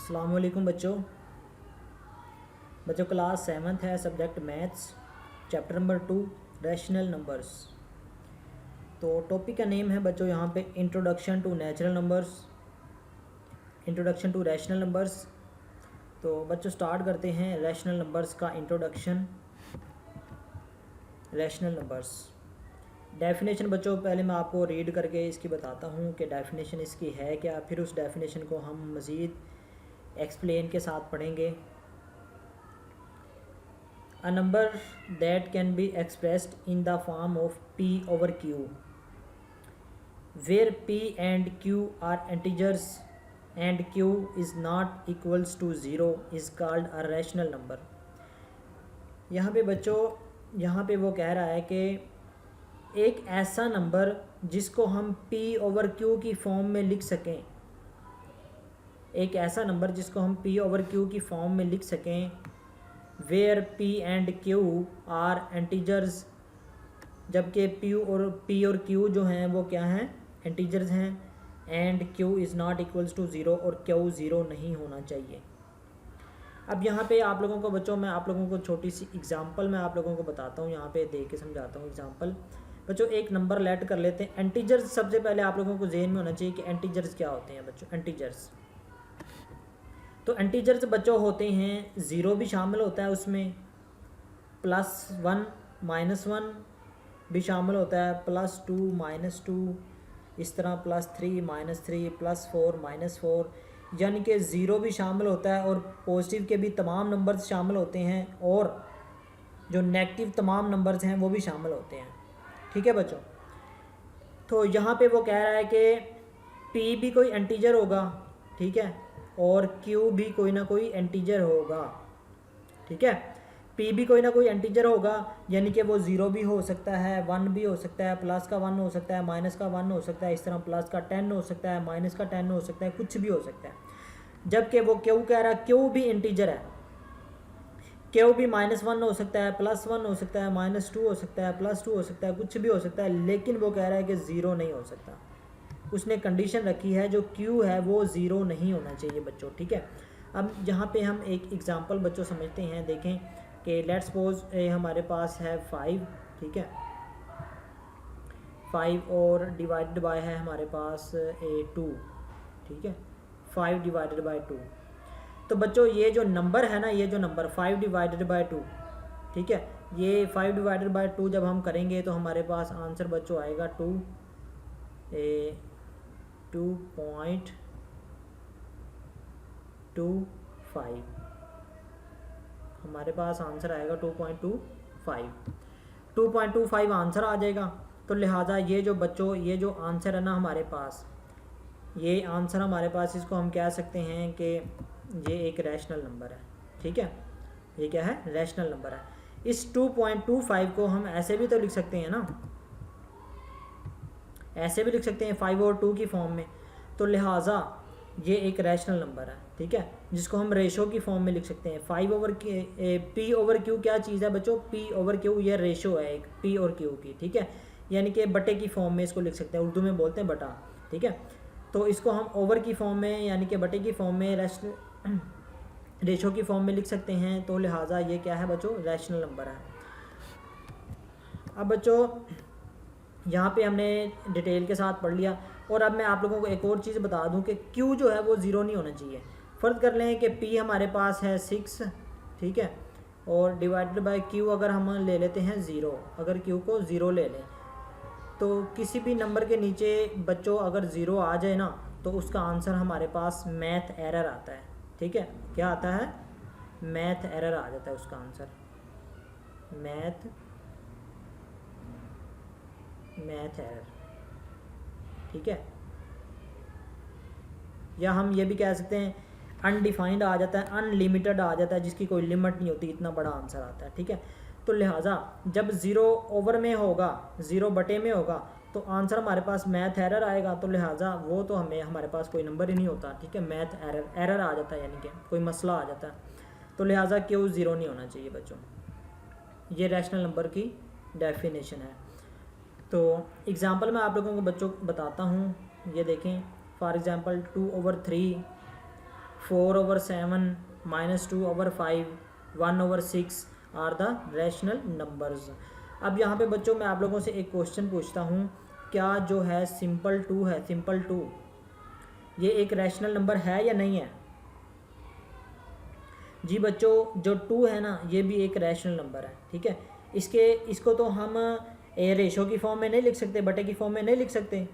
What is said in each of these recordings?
अस्सलामुअलैकुम बच्चों class 7th है, subject maths, chapter number 2 rational numbers. तो टॉपिक का नेम है बच्चों यहाँ पे introduction to natural numbers, introduction to rational numbers. तो बच्चों स्टार्ट करते हैं रैशनल नंबर्स का इंट्रोडक्शन। रैशनल नंबर्स डेफिनेशन बच्चों पहले मैं आपको रीड करके इसकी बताता हूँ कि डेफिनेशन इसकी है क्या, फिर उस डेफिनेशन को हम मज़ीद एक्सप्लेन के साथ पढ़ेंगे। A number that can be expressed in the form of p over q where p and q are integers and q is not equals to 0 is called a rational number। यहाँ पे बच्चों यहाँ पे वो कह रहा है कि एक ऐसा नंबर जिसको हम p over q की फॉर्म में लिख सकें, एक ऐसा नंबर जिसको हम p over q की फॉर्म में लिख सकें where p and q are integers, जबकि p और q जो हैं वो क्या हैं, इंटीजर्स हैं। And q is not equals to 0 और q 0 नहीं होना चाहिए। अब यहाँ पे आप लोगों को बच्चों मैं आप लोगों को छोटी सी एग्जांपल मैं आप लोगों को बताता हूँ, यहाँ पे दे के समझाता हूँ एग्जांपल। बच्चों एक नंबर लेट कर लेते हैं इंटीजर्स। सबसे पहले आप लोगों को ज़हन में होना चाहिए कि इंटीजर्स क्या होते हैं बच्चों। इंटीजर्स तो इंटीजर्स बच्चों होते हैं, ज़ीरो भी शामिल होता है उसमें, +1 -1 भी शामिल होता है, +2 -2, इस तरह +3 -3 +4 -4, यानी कि ज़ीरो भी शामिल होता है और पॉजिटिव के भी तमाम नंबर्स शामिल होते हैं और जो नेगेटिव तमाम नंबर्स हैं वो भी शामिल होते हैं। ठीक है बच्चों, तो यहाँ पे वो कह रहा है कि p भी कोई इंटीजर होगा, ठीक है, और q भी कोई ना कोई इंटीजर होगा। ठीक है, p भी कोई ना कोई इंटीजर होगा, यानी कि वो 0 भी हो सकता है, 1 भी हो सकता है, प्लस का 1 हो सकता है, माइनस का 1 हो सकता है, इस तरह प्लस का 10 हो सकता है, माइनस का 10 हो सकता है, कुछ भी हो सकता है। जबकि वो q कह रहा है q भी इंटीजर है, q भी -1 हो सकता है, +1 हो सकता है, -2 हो सकता है, +2 हो सकता है, कुछ भी हो सकता है, लेकिन वो कह रहा है कि 0 नहीं हो सकता। उसने कंडीशन रखी है जो q है वो 0 नहीं होना चाहिए बच्चों। ठीक है, अब यहाँ पे हम एक एग्जांपल बच्चों समझते हैं। देखें कि लेट्स सपोज हमारे पास है 5, ठीक है, 5 और डिवाइडेड बाय है हमारे पास 2, ठीक है, 5 डिवाइडेड बाय 2। तो बच्चों ये जो नंबर है ना, ये जो नंबर 5 डिवाइडेड बाय 2, ठीक है, ये 5 डिवाइडेड बाय 2 जब हम करेंगे तो हमारे पास आंसर बच्चों आएगा 2.25। हमारे पास आंसर आएगा 2.25 आंसर आ जाएगा। तो लिहाजा ये जो बच्चों ये जो आंसर है ना हमारे पास, ये आंसर हमारे पास, इसको हम कह सकते हैं कि ये एक रैशनल नंबर है। ठीक है, ये क्या है, रैशनल नंबर है। इस 2.25 को हम ऐसे भी तो लिख सकते हैं ना, ऐसे भी लिख सकते हैं 5 और 2 की फॉर्म में। तो लिहाजा ये एक रैशनल नंबर है, ठीक है, जिसको हम रेशो की फॉर्म में लिख सकते हैं। 5 ओवर p ओवर q क्या चीज़ है बच्चों, p ओवर q ये रेशो है एक p और q की। ठीक है, यानी कि बटे की फॉर्म में इसको लिख सकते हैं, उर्दू में बोलते हैं बटा। ठीक है, तो इसको हम ओवर की फॉर्म में यानी कि बटे की फॉर्म में रेशो की फॉर्म में लिख सकते हैं। तो लिहाजा ये क्या है बच्चों, रैशनल नंबर है। अब बच्चों यहाँ पे हमने डिटेल के साथ पढ़ लिया, और अब मैं आप लोगों को एक और चीज़ बता दूँ कि q जो है वो 0 नहीं होना चाहिए। फ़र्ज़ कर लें कि p हमारे पास है 6, ठीक है, और डिवाइडेड बाय q अगर हम ले लेते हैं 0, अगर q को 0 ले लें तो किसी भी नंबर के नीचे बच्चों अगर 0 आ जाए ना तो उसका आंसर हमारे पास मैथ एरर आता है। ठीक है, क्या आता है, मैथ एरर आ जाता है उसका आंसर, मैथ एरर। ठीक है, या हम ये भी कह सकते हैं अनडिफाइंड आ जाता है, अनलिमिटेड आ जाता है, जिसकी कोई लिमिट नहीं होती, इतना बड़ा आंसर आता है। ठीक है, तो लिहाजा जब 0 ओवर में होगा, 0 बटे में होगा, तो आंसर हमारे पास मैथ एरर आएगा। तो लिहाजा वो तो हमारे पास कोई नंबर ही नहीं होता। ठीक है, मैथ एरर आ जाता है, यानी कि कोई मसला आ जाता है। तो लिहाजा क्यों 0 नहीं होना चाहिए बच्चों। ये रैशनल नंबर की डेफिनेशन है। तो एग्ज़ाम्पल मैं आप लोगों को बच्चों बताता हूँ। ये देखें, for example 2/3, 4/7, -2/5, 1/6 are the rational numbers. अब यहाँ पे बच्चों मैं आप लोगों से एक क्वेश्चन पूछता हूँ, क्या जो है सिंपल 2 है, सिंपल 2 ये एक रैशनल नंबर है या नहीं है? जी बच्चों, जो 2 है ना ये भी एक रैशनल नंबर है, ठीक है। इसको तो हम रेशो की फॉर्म में नहीं लिख सकते, बटे की फॉर्म में नहीं लिख सकते।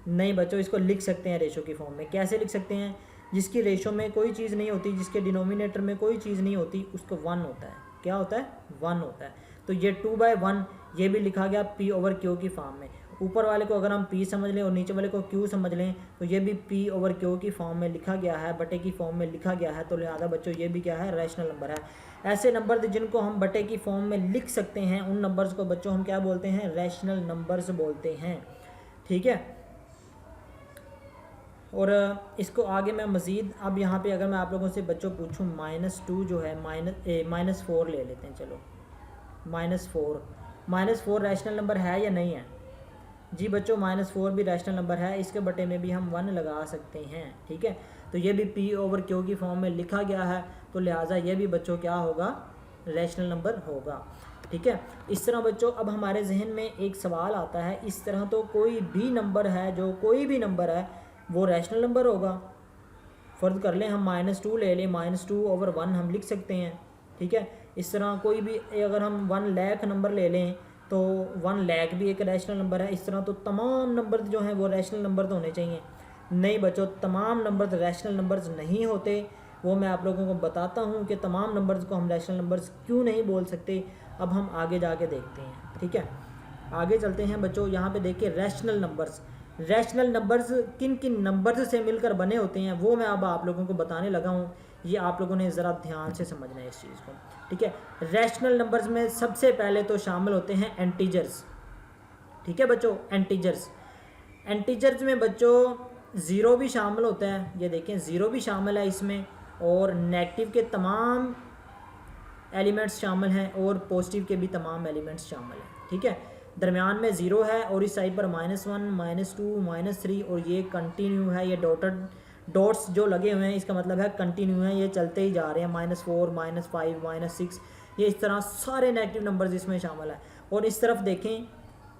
नहीं बच्चों, इसको लिख सकते हैं रेशो की फॉर्म में। कैसे लिख सकते हैं? जिसकी रेशो में कोई चीज़ नहीं होती, जिसके डिनोमिनेटर में कोई चीज़ नहीं होती, उसको 1 होता है। क्या होता है? 1 होता है। तो ये 2/1 ये भी लिखा गया P/Q की फॉर्म में। ऊपर वाले को अगर हम P समझ लें और नीचे वाले को Q समझ लें तो ये भी P/Q की फॉर्म में लिखा गया है, बटे की फॉर्म में लिखा गया है। तो लिहाजा बच्चों ये भी क्या है? रैशनल नंबर है। ऐसे नंबर जिनको हम बटे की फॉर्म में लिख सकते हैं उन नंबर्स को बच्चों हम क्या बोलते हैं? रैशनल नंबर्स बोलते हैं, ठीक है। और इसको आगे मैं मज़ीद अब यहाँ पे अगर मैं आप लोगों से बच्चों पूछूं -2 जो है -4 ले लेते हैं। चलो -4 रैशनल नंबर है या नहीं है? जी बच्चों, -4 भी रैशनल नंबर है। इसके बटे में भी हम 1 लगा सकते हैं, ठीक है। तो ये भी P/Q की फॉर्म में लिखा गया है, तो लिहाजा ये भी बच्चों क्या होगा? रैशनल नंबर होगा, ठीक है। इस तरह बच्चों अब हमारे जहन में एक सवाल आता है, इस तरह तो कोई भी नंबर है, जो कोई भी नंबर है वो रैशनल नंबर होगा। फ़र्ज़ कर लें हम -2 ले लें, -2/1 हम लिख सकते हैं, ठीक है। इस तरह कोई भी अगर हम 1 लाख नंबर ले लें तो 1 लाख भी एक रैशनल नंबर है। इस तरह तो तमाम नंबर जो हैं वो रैशनल नंबर तो होने चाहिए। नहीं बच्चों, तमाम नंबर रैशनल नंबर्स नहीं होते। वो मैं आप लोगों को बताता हूँ कि तमाम नंबर्स को हम रैशनल नंबर्स क्यों नहीं बोल सकते। अब हम आगे जाके देखते हैं, ठीक है। आगे चलते हैं बच्चों। यहाँ पे देखिए रैशनल नंबर्स किन किन नंबर्स से मिलकर बने होते हैं वो मैं अब आप लोगों को बताने लगा हूँ। ये आप लोगों ने ज़रा ध्यान से समझना है इस चीज़ को, ठीक है। रैशनल नंबर्स में सबसे पहले तो शामिल होते हैं एंटीजर्स, ठीक है बच्चों। एंटीजर्स में बच्चों 0 भी शामिल होता है। ये देखें 0 भी शामिल है इसमें, और नेगेटिव के तमाम एलिमेंट्स शामिल हैं और पॉजिटिव के भी तमाम एलिमेंट्स शामिल हैं, ठीक है। दरमियान में 0 है और इस साइड पर -1, -2, -3 और ये कंटिन्यू है। ये डॉट्स जो लगे हुए हैं इसका मतलब है कंटिन्यू है, ये चलते ही जा रहे हैं। -4, -5, -6 ये इस तरह सारे नेगेटिव नंबर्स इसमें शामिल है। और इस तरफ देखें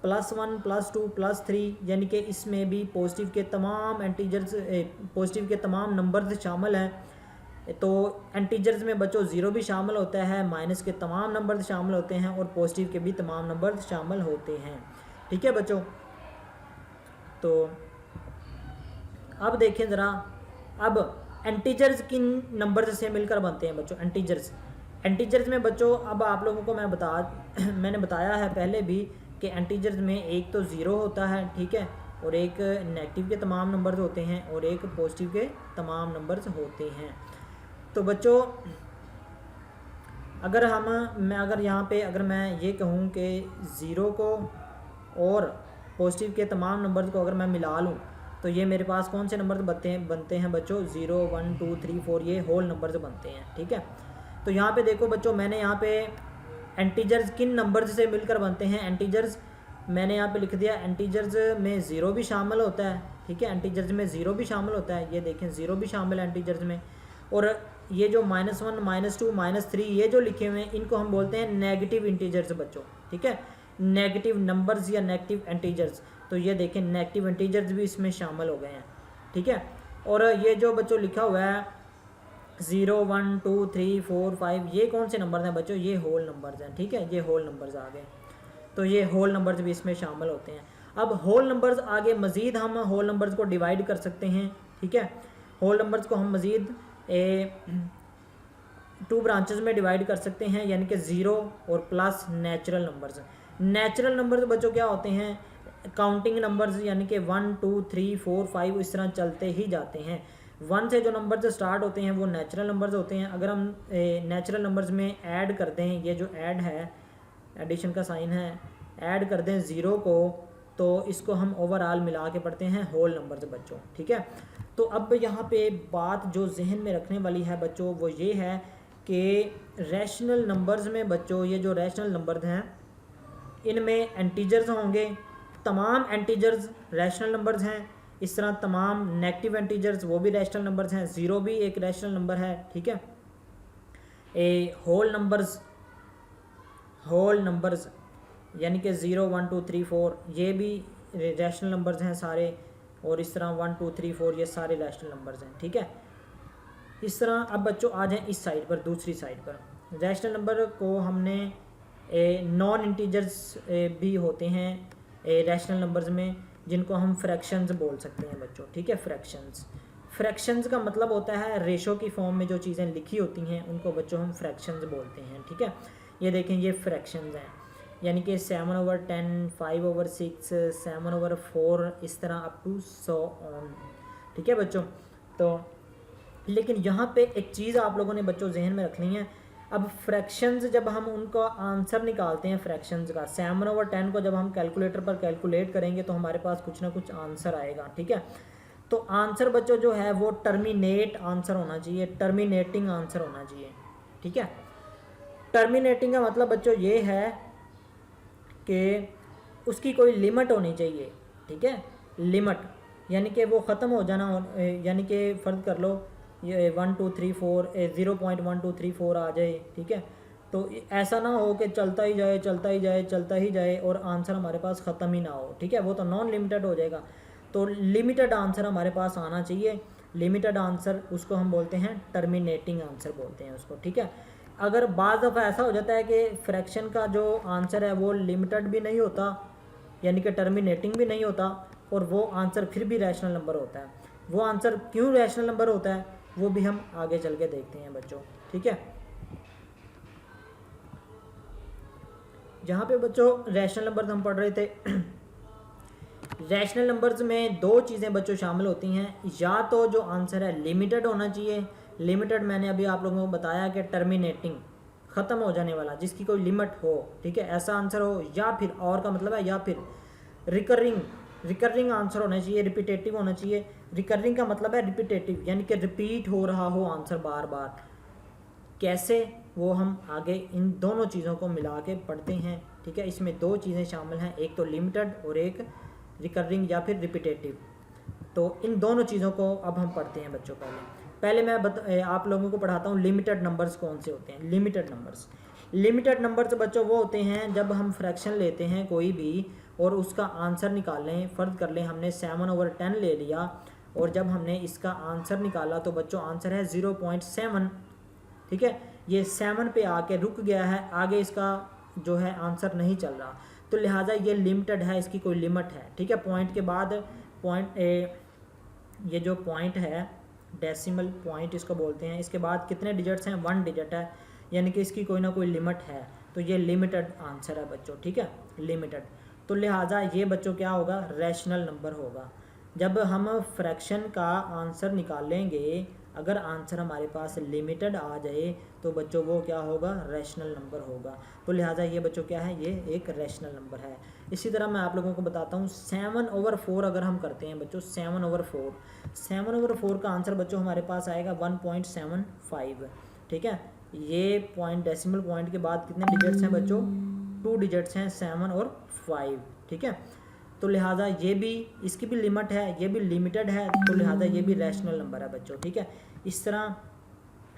+1, +2, +3 यानी कि इसमें भी पॉजिटिव के तमाम एंटीजर्स पॉजिटिव के तमाम नंबर्स शामिल हैं। तो एंटीजर्स में बच्चों 0 भी शामिल होता है, माइनस के तमाम नंबर शामिल होते हैं और पॉजिटिव के भी तमाम नंबर शामिल होते हैं, ठीक है बच्चों। तो अब देखें ज़रा, अब एंटीजर्स किन नंबर्स से मिलकर बनते हैं बच्चों? एंटीजर्स में बच्चों अब आप लोगों को मैंने बताया है पहले भी कि एंटीजर्स में एक तो 0 होता है, ठीक है, और एक नेगेटिव के तमाम नंबर्स होते हैं और एक पॉजिटिव के तमाम नंबर्स होते हैं। तो बच्चों अगर मैं ये कहूँ कि 0 को और पॉजिटिव के तमाम नंबर्स को अगर मैं मिला लूँ तो ये मेरे पास कौन से नंबर बनते हैं बच्चों? 0, 1, 2, 3, 4 ये होल नंबर्स बनते हैं, ठीक है। तो यहाँ पे देखो बच्चों, मैंने यहाँ पे एंटीजर्स किन नंबर्स से मिलकर बनते हैं। एंटीजर्स मैंने यहाँ पे लिख दिया, एंटीजर्स में 0 भी शामिल होता है, ठीक है। एंटीजर्स में 0 भी शामिल होता है, ये देखें 0 भी शामिल है एंटीजर्स में। और ये जो -1, -2, -3 ये जो लिखे हुए हैं इनको हम बोलते हैं नेगेटिव इंटीजर्स बच्चों, ठीक है। नेगेटिव नंबर्स या नेगेटिव एंटीजर्स। तो ये देखें नेगेटिव एंटीजर्स भी इसमें शामिल हो गए हैं, ठीक है। और ये जो बच्चों लिखा हुआ है 0, 1, 2, 3, 4, 5 ये कौन से नंबर हैं बच्चों? ये होल नंबर्स हैं, ठीक है। ये होल नंबर्स आ गए, तो ये होल नंबर्स भी इसमें शामिल होते हैं। अब होल नंबर्स आगे मज़ीद हम होल नंबर्स को डिवाइड कर सकते हैं, ठीक है। होल नंबर्स को हम मज़ीद 2 ब्रांचेस में डिवाइड कर सकते हैं, यानी कि 0 और plus natural numbers. Natural numbers बच्चों क्या होते हैं? काउंटिंग नंबर्स, यानी कि 1, 2, 3, 4, 5 इस तरह चलते ही जाते हैं। 1 से जो नंबर्स स्टार्ट होते हैं वो नेचुरल नंबर्स होते हैं। अगर हम नेचुरल नंबर्स में ऐड कर दें, ये जो ऐड है, एडिशन का साइन है, ऐड कर दें 0 को, तो इसको हम ओवरऑल मिला के पढ़ते हैं होल नंबर्स बच्चों, ठीक है। तो अब यहाँ पे बात जो जहन में रखने वाली है बच्चों वो ये है कि रैशनल नंबर्स में बच्चों ये जो रैशनल नंबर्स हैं इनमें एंटीजर्स होंगे। तमाम एंटीजर्स रैशनल नंबर्स हैं, इस तरह तमाम नेगेटिव इंटीजर्स वो भी रैशनल नंबर्स हैं, ज़ीरो भी एक रैशनल नंबर है, ठीक है। होल नंबर्स यानी कि 0 1 2 3 4 ये भी रैशनल नंबर्स हैं सारे, और इस तरह 1 2 3 4 ये सारे रैशनल नंबर्स हैं, ठीक है। इस तरह अब बच्चों आ जाएं इस साइड पर, दूसरी साइड पर। रैशनल नंबर को हमने नॉन इंटीजर्स भी होते हैं रैशनल नंबर्स में, जिनको हम फ्रैक्शंस बोल सकते हैं बच्चों, ठीक है। फ्रैक्शंस का मतलब होता है रेशो की फॉर्म में जो चीज़ें लिखी होती हैं उनको बच्चों हम फ्रैक्शंस बोलते हैं, ठीक है। ये देखें ये फ्रैक्शंस हैं, यानी कि 7/10, 5/6, 7/4, इस तरह अप टू 100 ऑन, ठीक है बच्चों। तो लेकिन यहाँ पे एक चीज़ आप लोगों ने बच्चों जहन में रखनी है। अब फ्रैक्शंस जब हम उनका आंसर निकालते हैं फ्रैक्शंस का, 7/10 को जब हम कैलकुलेटर पर कैलकुलेट करेंगे तो हमारे पास कुछ ना कुछ आंसर आएगा, ठीक है। तो आंसर बच्चों जो है वो टर्मिनेट आंसर होना चाहिए, टर्मिनेटिंग आंसर होना चाहिए, ठीक है। टर्मिनेटिंग का मतलब बच्चों ये है कि उसकी कोई लिमिट होनी चाहिए, ठीक है। लिमिट यानी कि वो ख़त्म हो जाना, यानी कि फ़र्ज़ कर लो ये 1 2 3 4 0.1234 आ जाए, ठीक है। तो ऐसा ना हो कि चलता ही जाए चलता ही जाए चलता ही जाए और आंसर हमारे पास ख़त्म ही ना हो, ठीक है, वो तो नॉन लिमिटेड हो जाएगा। तो लिमिटेड आंसर हमारे पास आना चाहिए। लिमिटेड आंसर उसको हम बोलते हैं टर्मिनेटिंग आंसर बोलते हैं उसको, ठीक है। अगर बाज़ दफ़ा ऐसा हो जाता है कि फ्रैक्शन का जो आंसर है वो लिमिटेड भी नहीं होता, यानी कि टर्मिनेटिंग भी नहीं होता, और वो आंसर फिर भी रैशनल नंबर होता है। वो आंसर क्यों रैशनल नंबर होता है वो भी हम आगे चल के देखते हैं बच्चों, ठीक है। जहाँ पे बच्चों रैशनल नंबर हम पढ़ रहे थे रैशनल नंबर्स में दो चीज़ें बच्चों शामिल होती हैं, या तो जो आंसर है लिमिटेड होना चाहिए। लिमिटेड मैंने अभी आप लोगों को बताया कि टर्मिनेटिंग, ख़त्म हो जाने वाला, जिसकी कोई लिमिट हो, ठीक है, ऐसा आंसर हो। या फिर और का मतलब है या फिर रिकरिंग आंसर होना चाहिए, रिपीटेटिव होना चाहिए। रिकरिंग का मतलब है रिपीटेटिव, यानी कि रिपीट हो रहा हो आंसर बार बार। कैसे, वो हम आगे इन दोनों चीज़ों को मिला के पढ़ते हैं, ठीक है। इसमें दो चीज़ें शामिल हैं, एक तो लिमिटेड और एक रिकरिंग या फिर रिपीटेटिव। तो इन दोनों चीज़ों को अब हम पढ़ते हैं बच्चों। पहले मैं आप लोगों को पढ़ाता हूँ लिमिटेड नंबर्स कौन से होते हैं। लिमिटेड नंबर्स बच्चों वो होते हैं जब हम फ्रैक्शन लेते हैं कोई भी और उसका आंसर निकालें। फ़र्ज़ कर लें हमने 7/10 ले लिया और जब हमने इसका आंसर निकाला तो बच्चों आंसर है 0.7, ठीक है। ये 7 पे आके रुक गया है, आगे इसका जो है आंसर नहीं चल रहा, तो लिहाजा ये लिमिटेड है, इसकी कोई लिमिट है, ठीक है। पॉइंट के बाद ये जो पॉइंट है डेसिमल पॉइंट इसको बोलते हैं, इसके बाद कितने डिजिट्स हैं, 1 डिजिट है, यानी कि इसकी कोई ना कोई लिमिट है, तो ये लिमिटेड आंसर है बच्चों, ठीक है, लिमिटेड। तो लिहाजा ये बच्चों क्या होगा, रैशनल नंबर होगा। जब हम फ्रैक्शन का आंसर निकालेंगे, अगर आंसर हमारे पास लिमिटेड आ जाए तो बच्चों वो क्या होगा, रैशनल नंबर होगा। तो लिहाजा ये बच्चों क्या है, ये एक रैशनल नंबर है। इसी तरह मैं आप लोगों को बताता हूँ 7/4 अगर हम करते हैं बच्चों, 7/4 का आंसर बच्चों हमारे पास आएगा 1.75, ठीक है। ये पॉइंट डेसिमल पॉइंट के बाद कितने डिजिट्स हैं बच्चों, 2 डिजिट्स हैं, 7 और 5, ठीक है। तो लिहाजा ये भी, इसकी भी लिमिट है, ये भी लिमिटेड है, तो लिहाजा ये भी रैशनल नंबर है बच्चों, ठीक है। इस तरह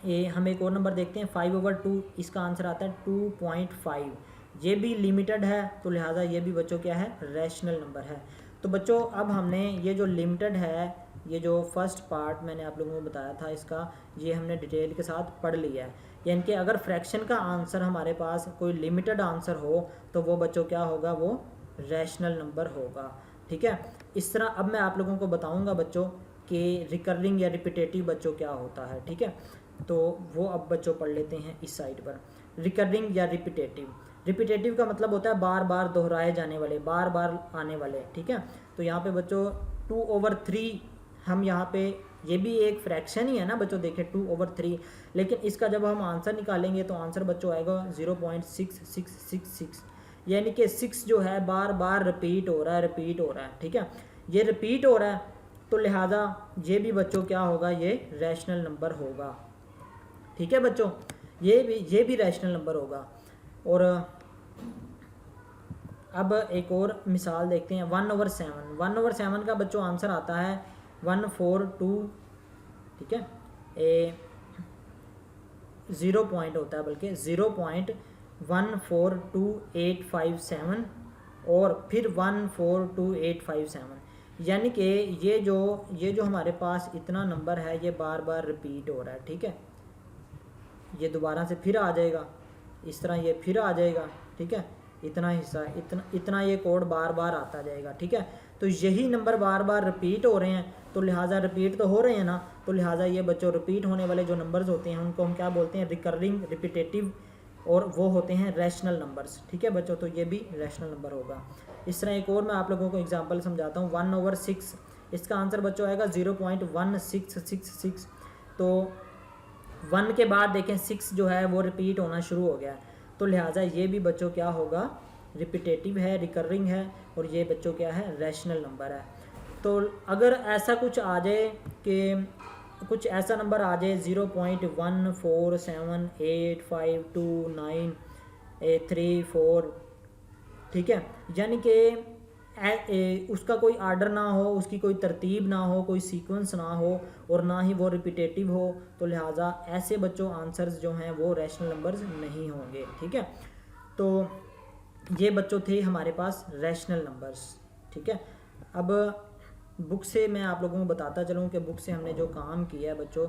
ये हम एक और नंबर देखते हैं 5/2, इसका आंसर आता है 2.5, ये भी लिमिटेड है, तो लिहाजा ये भी बच्चों क्या है, रैशनल नंबर है। तो बच्चों अब हमने ये जो लिमिटेड है, ये जो फर्स्ट पार्ट मैंने आप लोगों को बताया था इसका, ये हमने डिटेल के साथ पढ़ लिया है। यानी कि अगर फ्रैक्शन का आंसर हमारे पास कोई लिमिटेड आंसर हो तो वो बच्चों क्या होगा, वो रैशनल नंबर होगा, ठीक है। इस तरह अब मैं आप लोगों को बताऊंगा बच्चों कि रिकरिंग या रिपीटेटिव बच्चों क्या होता है, ठीक है। तो वो अब बच्चों पढ़ लेते हैं इस साइड पर। रिकरिंग या रिपीटेटिव का मतलब होता है बार बार दोहराए जाने वाले, बार बार आने वाले, ठीक है। तो यहाँ पे बच्चों 2/3, हम यहाँ पे, ये भी एक फ्रैक्शन ही है ना बच्चों, देखें 2/3, लेकिन इसका जब हम आंसर निकालेंगे तो आंसर बच्चों आएगा 0.6666, यानी कि 6 जो है बार बार रिपीट हो रहा है, ठीक है। ये रिपीट हो रहा है, तो लिहाजा ये भी बच्चों क्या होगा, ये रैशनल नंबर होगा, ठीक है बच्चों। ये भी रैशनल नंबर होगा। और अब एक और मिसाल देखते हैं 1/7। 1/7 का बच्चों आंसर आता है 142, ठीक है, 0 पॉइंट होता है, बल्कि 0.142857 और फिर 142857, यानी कि ये जो हमारे पास इतना नंबर है ये बार बार रिपीट हो रहा है, ठीक है। ये दोबारा से फिर आ जाएगा, इस तरह ये फिर आ जाएगा, ठीक है। इतना हिस्सा इतना ये कोड बार बार आता जाएगा, ठीक है। तो यही नंबर बार बार रिपीट हो रहे हैं, तो लिहाजा रिपीट तो हो रहे हैं ना, तो लिहाजा ये बच्चों रिपीट होने वाले जो नंबर्स होते हैं उनको हम क्या बोलते हैं, रिकरिंग, रिपीटेटिव, और वो होते हैं रैशनल नंबर्स, ठीक है बच्चों। तो ये भी रैशनल नंबर होगा। इस तरह एक और मैं आप लोगों को एग्जांपल समझाता हूँ। 1/6, इसका आंसर बच्चों आएगा 0.1666। तो 1 के बाद देखें 6 जो है वो रिपीट होना शुरू हो गया है, तो लिहाजा ये भी बच्चों क्या होगा, रिपीटेटिव है, रिकरिंग है, और ये बच्चों क्या है, रैशनल नंबर है। तो अगर ऐसा कुछ आ जाए कि कुछ ऐसा नंबर आ जाए 0.14785293 ठीक है, यानी कि उसका कोई आर्डर ना हो, उसकी कोई तरतीब ना हो, कोई सीक्वेंस ना हो, और ना ही वो रिपीटेटिव हो, तो लिहाजा ऐसे बच्चों आंसर्स जो हैं वो रैशनल नंबर्स नहीं होंगे, ठीक है। तो ये बच्चों थे हमारे पास रैशनल नंबर्स, ठीक है। अब बुक से मैं आप लोगों को बताता चलूँ कि बुक से हमने जो काम किया है बच्चों,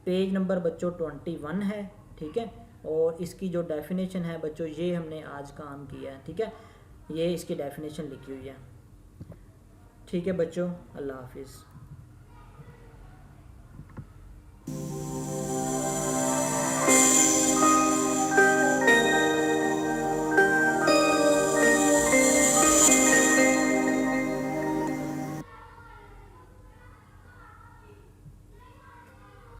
पेज नंबर बच्चों 21 है, ठीक है। और इसकी जो डेफिनेशन है बच्चों, ये हमने आज काम किया है, ठीक है। ये इसकी डेफिनेशन लिखी हुई है, ठीक है बच्चों। अल्लाह हाफिज़।